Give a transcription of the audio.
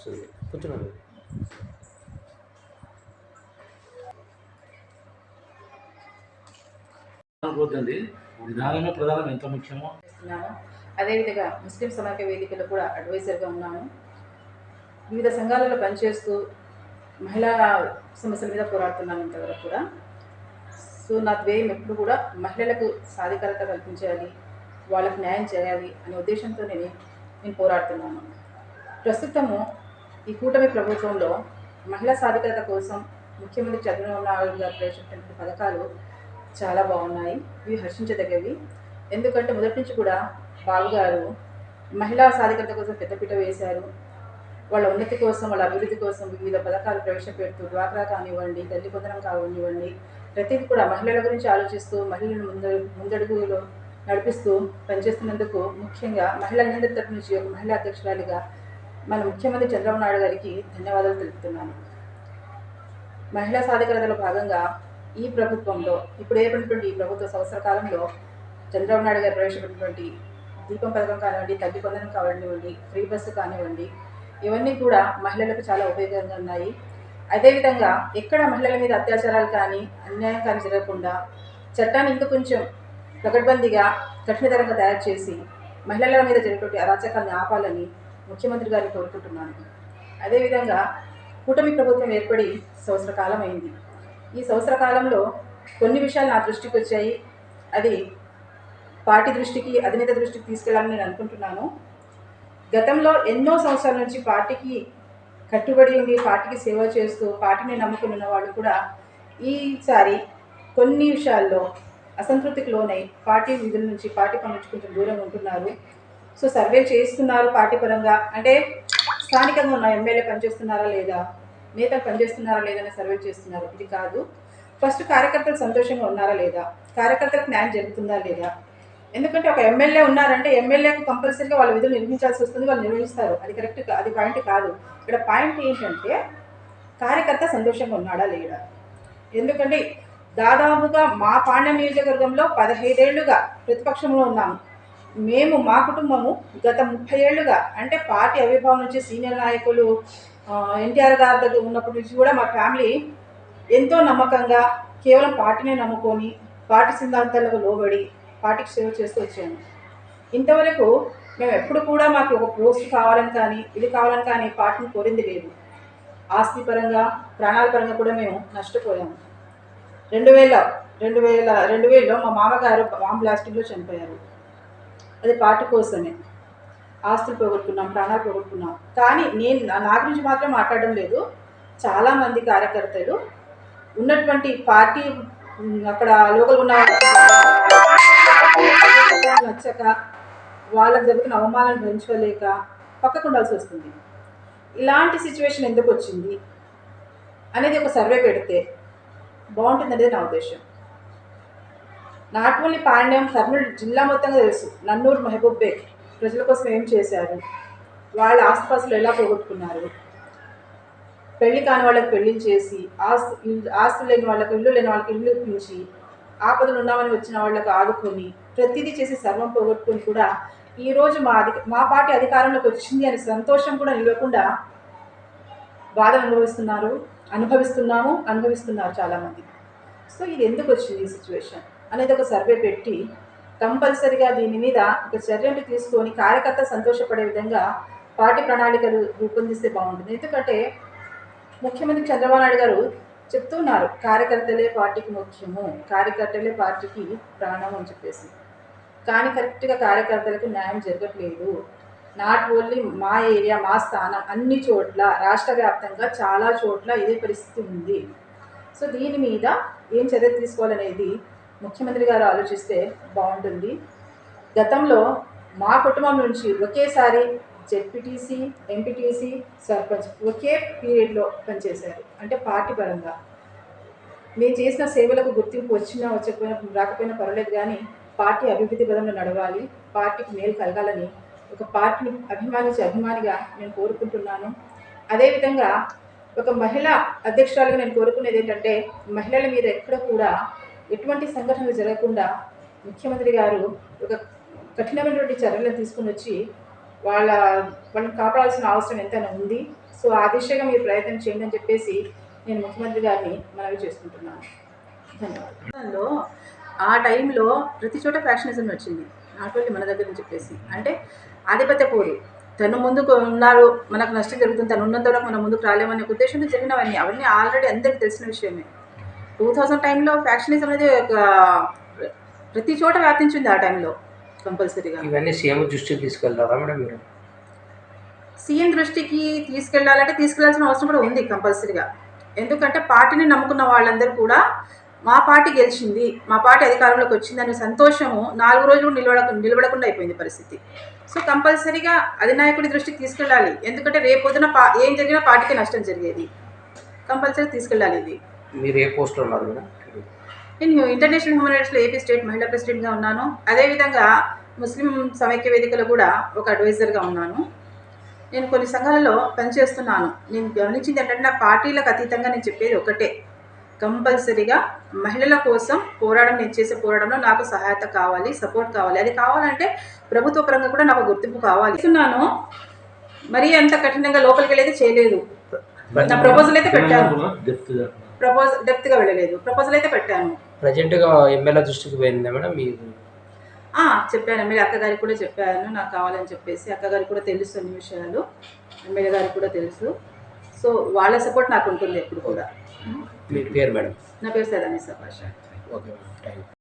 వస్తుంది కూర్చున్నాను. అనుకోవద్దండి, విధానమే ప్రధానం ఎంత ముఖ్యమో. అదేవిధంగా ముస్లిం సమాఖ్య వేదికలో కూడా అడ్వైజర్గా ఉన్నాను. వివిధ సంఘాలలో పనిచేస్తూ మహిళా సమస్యల మీద పోరాడుతున్నాను ఇంతవరకు కూడా. సో నా ధ్యేయం ఎప్పుడు కూడా మహిళలకు సాధికారత కల్పించాలి, వాళ్ళకు న్యాయం చేయాలి అనే ఉద్దేశంతో నేను పోరాడుతున్నాను. ప్రస్తుతము ఈ కూటమి ప్రభుత్వంలో మహిళా సాధికారత కోసం ముఖ్యమంత్రి చంద్రబాబు నాయుడు గారు ప్రవేశపెట్టిన పథకాలు చాలా బాగున్నాయి. ఇవి హర్షించదగ్గవి. ఎందుకంటే మొదటి నుంచి కూడా బాబు గారు మహిళా సాధికారత కోసం పెద్దపీట వేశారు. వాళ్ళ ఉన్నతి కోసం, వాళ్ళ అభివృద్ధి కోసం వివిధ పథకాలు ప్రవేశపెడుతూ డ్వాక్రా కానివ్వండి, తల్లి పొందడం కానివ్వండి, ప్రతిదీ కూడా మహిళల గురించి ఆలోచిస్తూ మహిళలను ముందడుగులో నడిపిస్తూ పనిచేస్తున్నందుకు ముఖ్యంగా మహిళలందరి తరపు నుంచి ఒక మహిళా అధ్యక్షురాలిగా మన ముఖ్యమంత్రి చంద్రబాబు నాయుడు గారికి ధన్యవాదాలు తెలుపుతున్నాను. మహిళా సాధికారతలో భాగంగా ఈ ప్రభుత్వంలో ఇప్పుడు ఏర్పడినటువంటి ఈ ప్రభుత్వ సంవత్సర కాలంలో చంద్రబాబు నాయుడు గారు ప్రవేశపెట్టినటువంటి దీపం పథకం కానివ్వండి, తల్లి పొందడం కానివ్వండి, ఫ్రీ బస్సు కానివ్వండి, ఇవన్నీ కూడా మహిళలకు చాలా ఉపయోగంగా ఉన్నాయి. అదేవిధంగా ఎక్కడ మహిళల మీద అత్యాచారాలు కానీ అన్యాయం కానీ జరగకుండా చట్టాన్ని ఇంకా కొంచెం పకడ్బందీగా కఠినతరంగా తయారు చేసి మహిళల మీద జరిగేటువంటి అరాచకాలను ఆపాలని ముఖ్యమంత్రి గారిని కోరుకుంటున్నాను. అదేవిధంగా కూటమి ప్రభుత్వం ఏర్పడి సంవత్సర కాలం అయింది. ఈ సంవత్సర కాలంలో కొన్ని విషయాలు నా దృష్టికి వచ్చాయి. అది పార్టీ దృష్టికి, అధినేత దృష్టికి తీసుకెళ్లాలని నేను అనుకుంటున్నాను. గతంలో ఎన్నో సంవత్సరాల నుంచి పార్టీకి కట్టుబడి ఉండి పార్టీకి సేవ చేస్తూ పార్టీని నమ్ముకుని ఉన్న వాళ్ళు కూడా ఈసారి కొన్ని విషయాల్లో అసంతృప్తికి లోనై పార్టీ విధుల నుంచి, పార్టీ పనుల నుంచి కొంచెం దూరంగా ఉంటున్నారు. సో సర్వే చేస్తున్నారు పార్టీ పరంగా, అంటే స్థానికంగా ఉన్న ఎమ్మెల్యే పనిచేస్తున్నారా లేదా, నేతలు పనిచేస్తున్నారా లేదని సర్వే చేస్తున్నారు. ఇది కాదు, ఫస్ట్ కార్యకర్తలు సంతోషంగా ఉన్నారా లేదా, కార్యకర్తలకు న్యాయం జరుగుతుందా లేదా. ఎందుకంటే ఒక ఎమ్మెల్యే ఉన్నారంటే ఎమ్మెల్యేకు కంపల్సరీగా వాళ్ళ విధులు నిర్వహించాల్సి వస్తుంది, వాళ్ళు నిర్వహిస్తారు. అది కరెక్ట్, అది పాయింట్ కాదు. ఇక్కడ పాయింట్ ఏంటంటే కార్యకర్త సంతోషంగా ఉన్నాడా లేడా. ఎందుకంటే దాదాపుగా మా పాండ్యం నియోజకవర్గంలో 15 ఏళ్లుగా ప్రతిపక్షంలో ఉన్నాము. మేము, మా కుటుంబము గత 30 ఏళ్లుగా, అంటే పార్టీ ఆవిర్భావం నుంచి సీనియర్ నాయకులు ఎన్టీఆర్ గారి దగ్గర ఉన్నప్పటి నుంచి కూడా మా ఫ్యామిలీ ఎంతో నమ్మకంగా కేవలం పార్టీనే నమ్ముకొని పార్టీ సిద్ధాంతాలకు లోబడి పార్టీకి సేవ చేస్తూ వచ్చాము. ఇంతవరకు మేము ఎప్పుడు కూడా మాకు ఒక పోస్ట్ కావాలని కానీ ఇది కావాలని కానీ పార్టీని కోరింది లేదు. ఆస్తి పరంగా, ప్రాణాల పరంగా కూడా మేము నష్టపోయాము. 2000లో మా మామగారు బాంబ్ బ్లాస్టింగ్లో చనిపోయారు. అది పార్టీ కోసమే. ఆస్తులు పోగొట్టుకున్నాం, ప్రాణాలు పోగొట్టుకున్నాం. కానీ నేను నా గురించి మాత్రం మాట్లాడడం లేదు. చాలామంది కార్యకర్తలు ఉన్నటువంటి పార్టీ అక్కడ లోకల్ ఉన్న నచ్చక, వాళ్ళకు జరుగుతున్న అవమానాలను భరించుకోలేక పక్కకు ఉండాల్సి వస్తుంది. ఇలాంటి సిచ్యువేషన్ ఎందుకు వచ్చింది అనేది ఒక సర్వే పెడితే బాగుంటుంది అనేది నా ఉద్దేశం. నాట్ ఓన్లీ పాండ్యం, కర్నూలు జిల్లా మొత్తంగా తెలుసు నన్నూరు, మహబూబ్ బేగ్ ప్రజల కోసం ఏం చేశారు, వాళ్ళ ఆస్తిపాస్తులు ఎలా పోగొట్టుకున్నారు, పెళ్లి కాని వాళ్ళకి పెళ్లిళ్ళు చేసి, ఆస్తులు లేని వాళ్ళకి ఇల్లు, లేని వాళ్ళకి ఇల్లు ఇప్పించి, ఆపదలు ఉన్నామని వచ్చిన వాళ్ళకు ఆదుకొని ప్రతిదీ చేసి సర్వం పోగొట్టుకొని కూడా ఈరోజు మా పార్టీ అధికారంలోకి వచ్చింది అనే సంతోషం కూడా నిలవకుండా బాధను అనుభవిస్తున్నారు చాలామంది. సో ఇది ఎందుకు వచ్చింది ఈ సిచ్యువేషన్ అనేది ఒక సర్వే పెట్టి కంపల్సరిగా దీని మీద ఒక చర్యలు తీసుకొని కార్యకర్త సంతోషపడే విధంగా పార్టీ ప్రణాళికలు రూపొందిస్తే బాగుంటుంది. ఎందుకంటే ముఖ్యమంత్రి చంద్రబాబు నాయుడు గారు చెప్తున్నారు, కార్యకర్తలే పార్టీకి ముఖ్యము, కార్యకర్తలే పార్టీకి ప్రాణం అని చెప్పేసి. కానీ కరెక్ట్గా కార్యకర్తలకు న్యాయం జరగట్లేదు. నాట్ ఓన్లీ మా ఏరియా, మా స్థానం, అన్ని చోట్ల రాష్ట్ర వ్యాప్తంగా చాలా చోట్ల ఇదే పరిస్థితి ఉంది. సో దీని మీద ఏం చర్య తీసుకోవాలనేది ముఖ్యమంత్రి గారు ఆలోచిస్తే బాగుంటుంది. గతంలో మా కుటుంబం నుంచి ఒకేసారి జెడ్పీటీసీ, ఎంపీటీసీ, సర్పంచ్ ఒకే పీరియడ్లో పనిచేశారు. అంటే పార్టీ పరంగా నేను చేసిన సేవలకు గుర్తింపు వచ్చినా వచ్చకపోయినా రాకపోయినా పర్వాలేదు, కానీ పార్టీ అభివృద్ధి పదంలో నడవాలి, పార్టీకి మేలు కలగాలని ఒక పార్టీని అభిమానిగా నేను కోరుకుంటున్నాను. అదేవిధంగా ఒక మహిళా అధ్యక్షురాలుగా నేను కోరుకునేది ఏంటంటే మహిళల మీద ఎక్కడ కూడా ఎటువంటి సంఘటనలు జరగకుండా ముఖ్యమంత్రి గారు ఒక కఠినమైనటువంటి చర్యలను తీసుకుని వచ్చి వాళ్ళని కాపాడాల్సిన అవసరం ఎంతైనా ఉంది. సో ఆ దిశగా మీరు ప్రయత్నం చేయండి అని చెప్పేసి నేను ముఖ్యమంత్రి గారిని మనవి చేసుకుంటున్నాను. ధన్యవాదాలు. ఆ టైంలో ప్రతి చోట ఫ్యాక్షనిజం వచ్చింది, నాట్ ఓన్లీ మన దగ్గర అని చెప్పేసి. అంటే ఆధిపత్య పోరు, తను ముందుకు ఉన్నారు, మనకు నష్టం జరుగుతుంది, తను ఉన్నంత వరకు మనం ముందుకు రాలేమనే ఉద్దేశంతో జరిగినవన్నీ అవన్నీ ఆల్రెడీ అందరికీ తెలిసిన విషయమే. 2000 టైంలో ఫ్యాక్షనిజం అనేది ఒక ప్రతి చోట వ్యాపించింది ఆ టైంలో కంపల్సరీగా. ఇవన్నీ సీఎం దృష్టికి తీసుకెళ్తారా మేడం మీరు? సీఎం దృష్టికి తీసుకెళ్లాలంటే తీసుకెళ్లాల్సిన అవసరం కూడా ఉంది కంపల్సరీగా. ఎందుకంటే పార్టీని నమ్ముకున్న వాళ్ళందరూ కూడా మా పార్టీ గెలిచింది, మా పార్టీ అధికారంలోకి వచ్చింది అనే సంతోషము 4 రోజులు నిలబడకుండా అయిపోయింది పరిస్థితి. సో కంపల్సరీగా అధినాయకుడి దృష్టికి తీసుకెళ్ళాలి. ఎందుకంటే రేపొద్దున ఏం జరిగినా పార్టీకి నష్టం జరిగేది. కంపల్సరీ తీసుకెళ్ళాలి. ఇది మీరు ఏ పోస్ట్లో ఉన్నారు మేడం? నేను ఇంటర్నేషనల్ హ్యూమన్ రైట్స్లో ఏపీ స్టేట్ మహిళా ప్రెసిడెంట్గా ఉన్నాను. అదేవిధంగా ముస్లిం సమైక్య వేదికలో కూడా ఒక అడ్వైజర్గా ఉన్నాను. నేను కొన్ని సంఘాలలో పనిచేస్తున్నాను. నేను గమనించింది ఏంటంటే నా పార్టీలకు అతీతంగా నేను చెప్పేది ఒకటే, కంపల్సరీగా మహిళల కోసం నేను చేసే పోరాటంలో నాకు సహాయత కావాలి, సపోర్ట్ కావాలి. అది కావాలంటే ప్రభుత్వ పరంగా కూడా నాకు గుర్తింపు కావాలి. ఇస్తున్నాను, మరీ అంత కఠినంగా లోపలికి వెళ్ళేది చేయలేదు. నా ప్రపోజల్ అయితే పెట్టాను, డెప్త్గా వెళ్ళలేదు, ప్రపోజల్ అయితే పెట్టాను. ప్రజెంట్గా ఎమ్మెల్యే దృష్టికి పోయిందా మేడం మీరు? చెప్పాను, ఎమ్మెల్యే అక్కగారికి కూడా చెప్పాను నాకు కావాలని చెప్పేసి. అక్కగారికి కూడా తెలుసు అన్ని విషయాలు, ఎమ్మెల్యే గారికి కూడా తెలుసు. సో వాళ్ళ సపోర్ట్ నాకు ఉంటుంది ఎప్పుడు కూడా. మీ పేరు మేడం? నా పేరు Sadani Sabhasha. Okay madam, thank you.